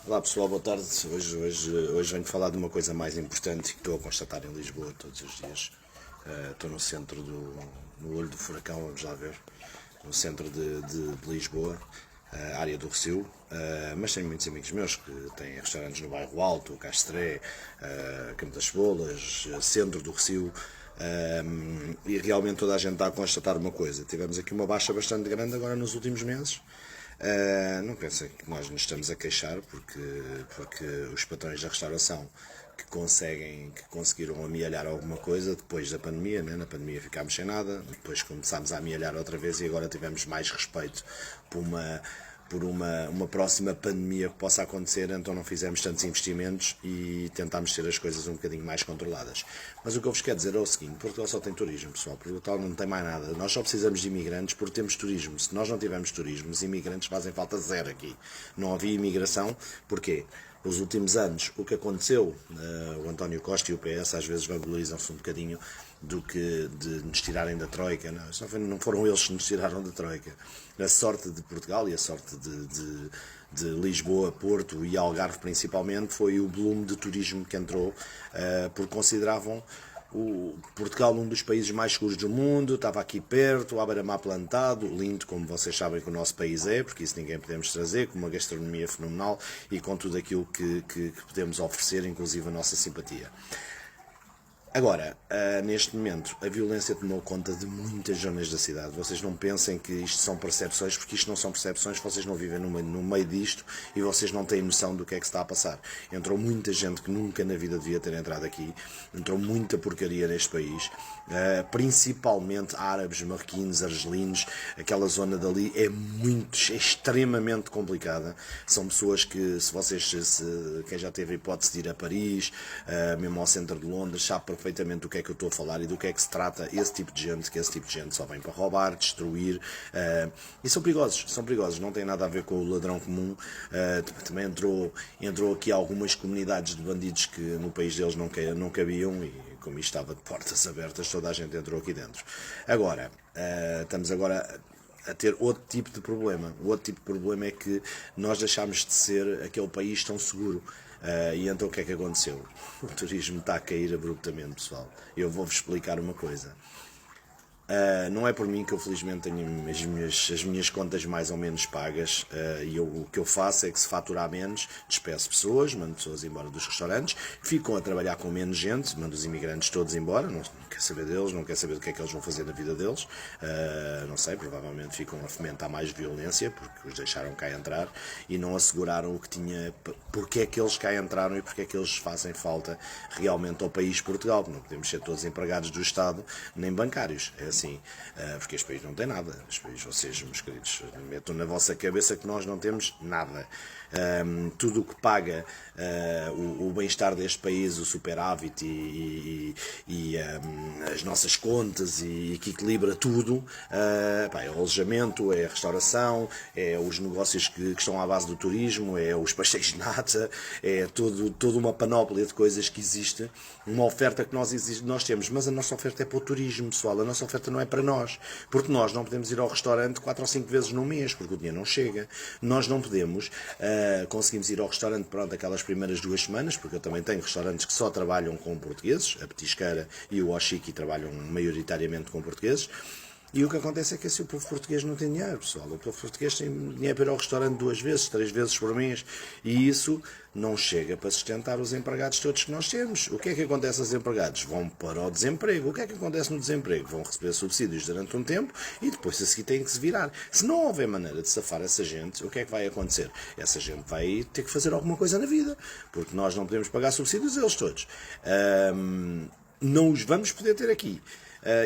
Olá pessoal, boa tarde. Hoje venho falar de uma coisa mais importante que estou a constatar em Lisboa todos os dias. Estou no centro no olho do furacão, vamos lá ver, no centro de Lisboa, área do Rossio, mas tenho muitos amigos meus que têm restaurantes no bairro Alto, Castré, Campo das Cebolas, centro do Rossio. E realmente toda a gente está a constatar uma coisa: tivemos aqui uma baixa bastante grande agora nos últimos meses. Não pensem que nós nos estamos a queixar porque os patrões da restauração que conseguiram amealhar alguma coisa depois da pandemia, né? Na pandemia ficámos sem nada, depois começámos a amealhar outra vez e agora tivemos mais respeito por uma próxima pandemia que possa acontecer, então não fizemos tantos investimentos e tentámos ter as coisas um bocadinho mais controladas. Mas o que eu vos quero dizer é o seguinte: Portugal só tem turismo, pessoal. Portugal não tem mais nada. Nós só precisamos de imigrantes porque temos turismo. Se nós não tivermos turismo, os imigrantes fazem falta zero aqui. Não havia imigração. Porquê? Nos últimos anos, o que aconteceu, o António Costa e o PS às vezes valorizam-se um bocadinho do que de nos tirarem da Troika. Não foram eles que nos tiraram da Troika. A sorte de Portugal e a sorte de Lisboa, Porto e Algarve principalmente foi o volume de turismo que entrou, porque consideravam o Portugal um dos países mais seguros do mundo, estava aqui perto, à beira-mar plantado, lindo como vocês sabem que o nosso país é, porque isso ninguém podemos trazer, com uma gastronomia fenomenal e com tudo aquilo que podemos oferecer, inclusive a nossa simpatia. Agora, neste momento, a violência tomou conta de muitas zonas da cidade. Vocês não pensem que isto são percepções, porque isto não são percepções, vocês não vivem no meio disto e vocês não têm noção do que é que se está a passar. Entrou muita gente que nunca na vida devia ter entrado aqui, entrou muita porcaria neste país, principalmente árabes, marroquinos, argelinos, aquela zona dali é extremamente complicada. São pessoas que, quem já teve a hipótese de ir a Paris, mesmo ao centro de Londres, sabe perfeitamente do que é que eu estou a falar e do que é que se trata esse tipo de gente, que esse tipo de gente só vem para roubar, destruir, e são perigosos, não tem nada a ver com o ladrão comum. Também entrou aqui algumas comunidades de bandidos que no país deles não cabiam e como isto estava de portas abertas, toda a gente entrou aqui dentro. Agora, estamos agora a ter outro tipo de problema. O outro tipo de problema é que nós deixámos de ser aquele país tão seguro. E então o que é que aconteceu? O turismo está a cair abruptamente, pessoal. Eu vou-vos explicar uma coisa. Não é por mim que eu felizmente tenho as minhas contas mais ou menos pagas, e o que eu faço é que se faturar menos, despeço pessoas, mando pessoas embora dos restaurantes, ficam a trabalhar com menos gente, mando os imigrantes todos embora, não quer saber deles, não quer saber do que é que eles vão fazer na vida deles, não sei, provavelmente ficam a fomentar mais violência, porque os deixaram cá entrar e não asseguraram o que tinha, porque é que eles cá entraram e porque é que eles fazem falta realmente ao país Portugal. Não podemos ser todos empregados do Estado, nem bancários, é assim, porque este país não tem nada. Este país, vocês, meus queridos, metam na vossa cabeça que nós não temos nada. Tudo o que paga o bem-estar deste país, o superávit e as nossas contas e que equilibra tudo, é o alojamento, é a restauração, é os negócios que estão à base do turismo, é os pastéis de nata, é toda uma panóplia de coisas que existe, uma oferta que nós temos, mas a nossa oferta é para o turismo, pessoal. A nossa oferta não é para nós, porque nós não podemos ir ao restaurante 4 ou 5 vezes no mês, porque o dinheiro não chega. Nós não podemos, conseguimos ir ao restaurante, pronto, aquelas primeiras 2 semanas, porque eu também tenho restaurantes que só trabalham com portugueses, a Petisqueira e o Oshiki trabalham maioritariamente com portugueses. E o que acontece é que assim, o povo português não tem dinheiro, pessoal. O povo português tem dinheiro para ir ao restaurante 2 vezes, 3 vezes por mês. E isso não chega para sustentar os empregados todos que nós temos. O que é que acontece aos empregados? Vão para o desemprego. O que é que acontece no desemprego? Vão receber subsídios durante um tempo e depois a seguir têm que se virar. Se não houver maneira de safar essa gente, o que é que vai acontecer? Essa gente vai ter que fazer alguma coisa na vida. Porque nós não podemos pagar subsídios a eles todos. Não os vamos poder ter aqui.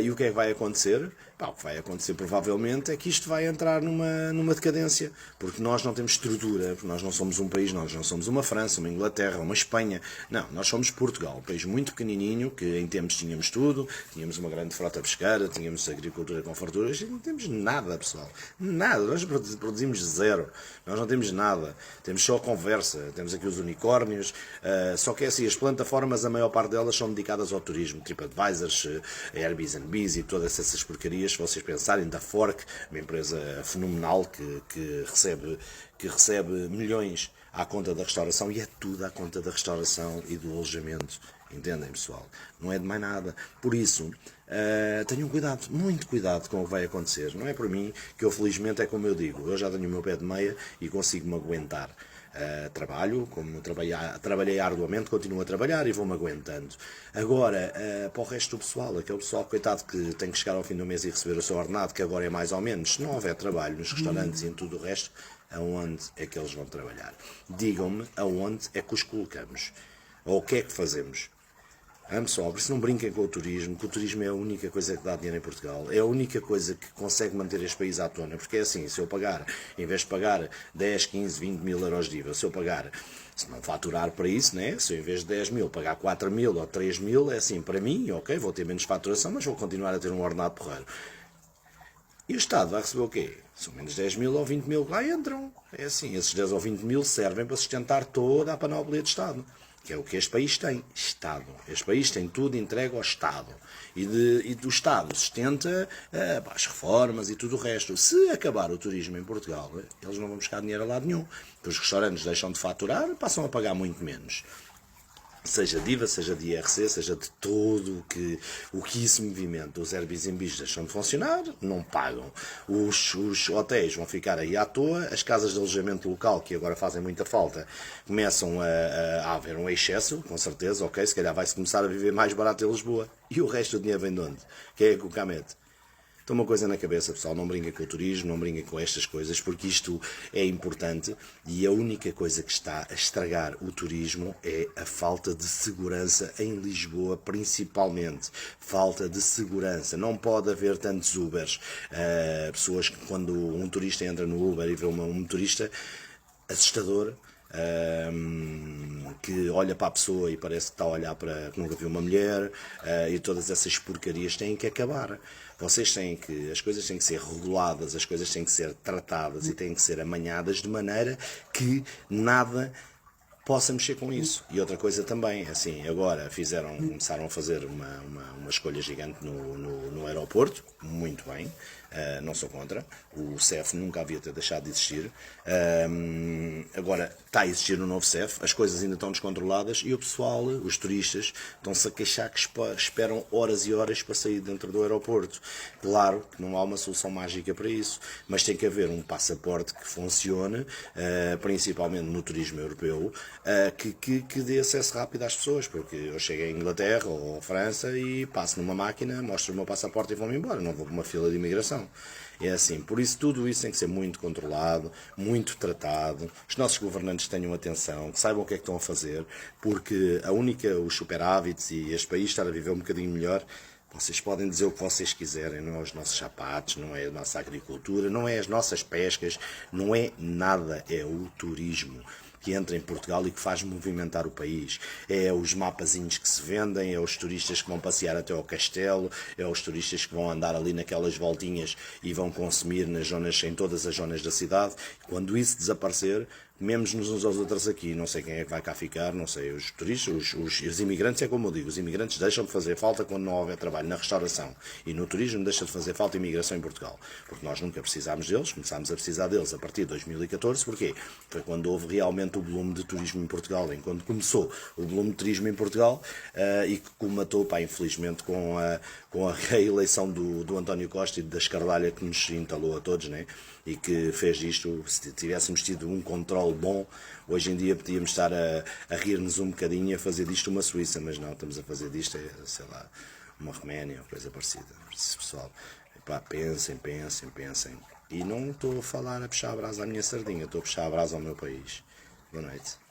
E o que é que vai acontecer? O que vai acontecer provavelmente é que isto vai entrar numa decadência, porque nós não temos estrutura, porque nós não somos um país, nós não somos uma França, uma Inglaterra, uma Espanha, não, nós somos Portugal, um país muito pequenininho, que em tempos tínhamos tudo, tínhamos uma grande frota pesqueira, tínhamos agricultura com farturas, e não temos nada, pessoal, nada, nós produzimos zero, nós não temos nada, temos só conversa, temos aqui os unicórnios, só que é assim, as plataformas, a maior parte delas são dedicadas ao turismo, TripAdvisors, Airbnbs e todas essas porcarias, se vocês pensarem, da Fork, uma empresa fenomenal que recebe milhões à conta da restauração, e é tudo à conta da restauração e do alojamento. Entendem, pessoal? Não é de mais nada. Por isso, tenham cuidado, muito cuidado com o que vai acontecer. Não é por mim, que eu felizmente é como eu digo, eu já tenho o meu pé de meia e consigo-me aguentar. Trabalho, como trabalhei arduamente, continuo a trabalhar e vou-me aguentando. Agora, para o resto do pessoal, aquele pessoal, coitado, que tem que chegar ao fim do mês e receber o seu ordenado, que agora é mais ou menos, se não houver trabalho nos restaurantes e em tudo o resto, aonde é que eles vão trabalhar? Digam-me aonde é que os colocamos, ou o que é que fazemos. Pessoal, por isso não brinquem com o turismo, que o turismo é a única coisa que dá dinheiro em Portugal, é a única coisa que consegue manter este país à tona, porque é assim, se eu pagar, em vez de pagar 10, 15, 20 mil euros de IVA, se eu pagar, se não faturar para isso, né? Se eu em vez de 10 mil pagar 4 mil ou 3 mil, é assim, para mim, ok, vou ter menos faturação, mas vou continuar a ter um ordenado porreiro. E o Estado vai receber o quê? São menos 10 mil ou 20 mil que lá entram. É assim, esses 10 ou 20 mil servem para sustentar toda a panóplia de Estado. Que é o que este país tem, Estado. Este país tem tudo entregue ao Estado. E do Estado sustenta as reformas e tudo o resto. Se acabar o turismo em Portugal, eles não vão buscar dinheiro a lado nenhum. Os restaurantes deixam de faturar, passam a pagar muito menos. Seja de IVA, seja de IRC, seja de tudo o que isso movimenta. Os Airbnbs deixam de funcionar, não pagam. Os hotéis vão ficar aí à toa, as casas de alojamento local, que agora fazem muita falta, começam a haver um excesso, com certeza, ok, se calhar vai-se começar a viver mais barato em Lisboa. E o resto do dinheiro vem de onde? Quem é que o cá mete? Então uma coisa na cabeça, pessoal, não brinquem com o turismo, não brinquem com estas coisas, porque isto é importante e a única coisa que está a estragar o turismo é a falta de segurança em Lisboa, principalmente. Falta de segurança. Não pode haver tantos Ubers. Pessoas que quando um turista entra no Uber e vê um motorista assustador, que olha para a pessoa e parece que está a olhar para que nunca viu uma mulher, e todas essas porcarias têm que acabar. As coisas têm que ser reguladas, as coisas têm que ser tratadas e têm que ser amanhadas de maneira que nada possa mexer com isso. E outra coisa também, assim, agora começaram a fazer uma escolha gigante no aeroporto, muito bem, não sou contra, o CEF nunca havia ter deixado de existir, agora está a existir um novo CEF, as coisas ainda estão descontroladas e o pessoal, os turistas, estão-se a queixar que esperam horas e horas para sair dentro do aeroporto. Claro que não há uma solução mágica para isso, mas tem que haver um passaporte que funcione, principalmente no turismo europeu, que dê acesso rápido às pessoas, porque eu chego à Inglaterra ou à França e passo numa máquina, mostro o meu passaporte e vou-me embora, não vou para uma fila de imigração. É assim, por isso tudo isso tem que ser muito controlado, muito tratado, os nossos governantes tenham atenção, que saibam o que é que estão a fazer, porque os superávites e este país estar a viver um bocadinho melhor. Vocês podem dizer o que vocês quiserem, não é os nossos sapatos, não é a nossa agricultura, não é as nossas pescas, não é nada, é o turismo que entra em Portugal e que faz movimentar o país. É os mapazinhos que se vendem, é os turistas que vão passear até ao castelo, é os turistas que vão andar ali naquelas voltinhas e vão consumir em todas as zonas da cidade. Quando isso desaparecer, comemos-nos uns aos outros aqui, não sei quem é que vai cá ficar, não sei, os turistas, os imigrantes, é como eu digo, os imigrantes deixam de fazer falta quando não houver trabalho na restauração, e no turismo deixa de fazer falta a imigração em Portugal, porque nós nunca precisámos deles, começámos a precisar deles a partir de 2014, porquê? Foi quando houve realmente o volume de turismo em Portugal, enquanto começou o volume de turismo em Portugal, e que comatou, infelizmente, com a reeleição do António Costa e da escardalha que nos entalou a todos, né? E que fez isto. Se tivéssemos tido um controle bom, hoje em dia podíamos estar a rir-nos um bocadinho e a fazer disto uma Suíça, mas não, estamos a fazer disto, sei lá, uma Roménia ou coisa parecida. Pessoal, pensem. E não estou a falar a puxar a brasa à minha sardinha, estou a puxar a brasa ao meu país. Boa noite.